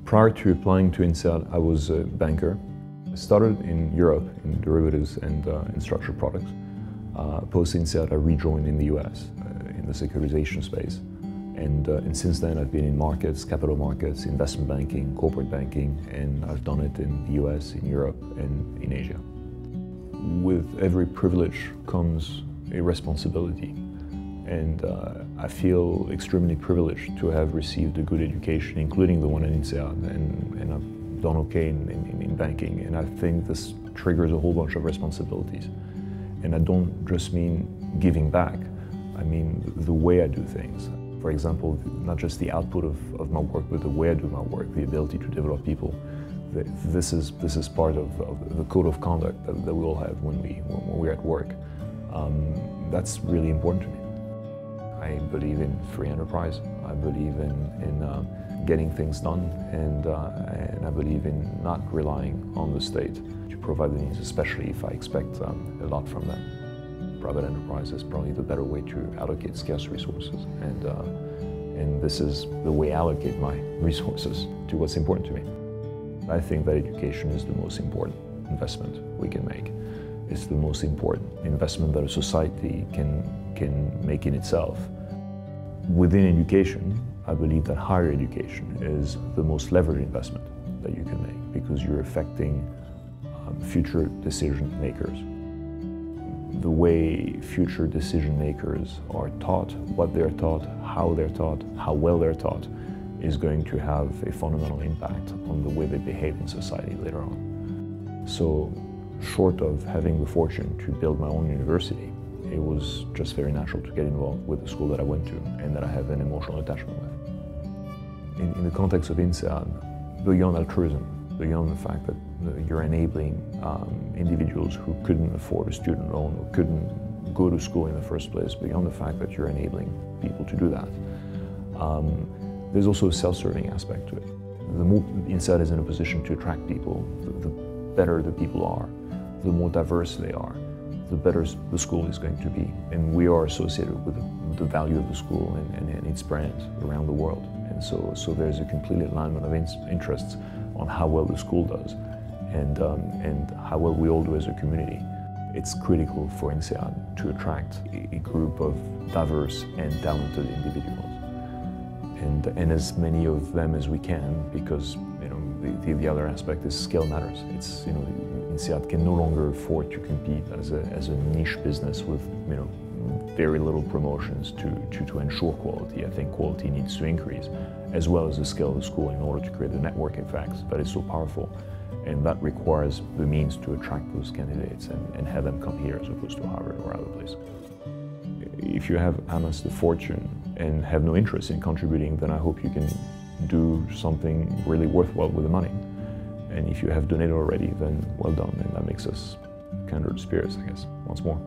Prior to applying to INSEAD, I was a banker. I started in Europe in derivatives and in structured products. Post-INSEAD, I rejoined in the US in the securitization space. And since then, I've been in markets, capital markets, investment banking, corporate banking, and I've done it in the US, in Europe, and in Asia. With every privilege comes a responsibility. And I feel extremely privileged to have received a good education, including the one at INSEAD, and I've done okay in banking. And I think this triggers a whole bunch of responsibilities. And I don't just mean giving back, I mean the way I do things. For example, not just the output of my work, but the way I do my work, the ability to develop people. This is part of the code of conduct that we all have when we're at work. That's really important to me. I believe in free enterprise. I believe in getting things done, and I believe in not relying on the state to provide the needs, especially if I expect a lot from them. Private enterprise is probably the better way to allocate scarce resources, and this is the way I allocate my resources to what's important to me. I think that education is the most important investment we can make. It's the most important investment that a society can make in itself. Within education, I believe that higher education is the most leveraged investment that you can make, because you're affecting future decision makers. The way future decision makers are taught, what they're taught, how well they're taught, is going to have a fundamental impact on the way they behave in society later on. So, short of having the fortune to build my own university, it was just very natural to get involved with the school that I went to and that I have an emotional attachment with. In the context of INSEAD, beyond altruism, beyond the fact that you're enabling individuals who couldn't afford a student loan or couldn't go to school in the first place, beyond the fact that you're enabling people to do that, there's also a self-serving aspect to it. The more INSEAD is in a position to attract people, the better the people are, the more diverse they are, the better the school is going to be. And we are associated with the value of the school and its brand around the world. And so there's a complete alignment of interests on how well the school does and how well we all do as a community. It's critical for INSEAD to attract a group of diverse and talented individuals. And as many of them as we can, because the other aspect is scale matters. It's INSEAD can no longer afford to compete as a niche business with very little promotions to ensure quality. I think quality needs to increase, as well as the scale of the school, in order to create the network effect that is so powerful. And that requires the means to attract those candidates and have them come here as opposed to Harvard or other places. If you have amassed the fortune and have no interest in contributing, then I hope you can do something really worthwhile with the money. And if you have donated already, then well done, and that makes us kindred spirits, I guess, once more.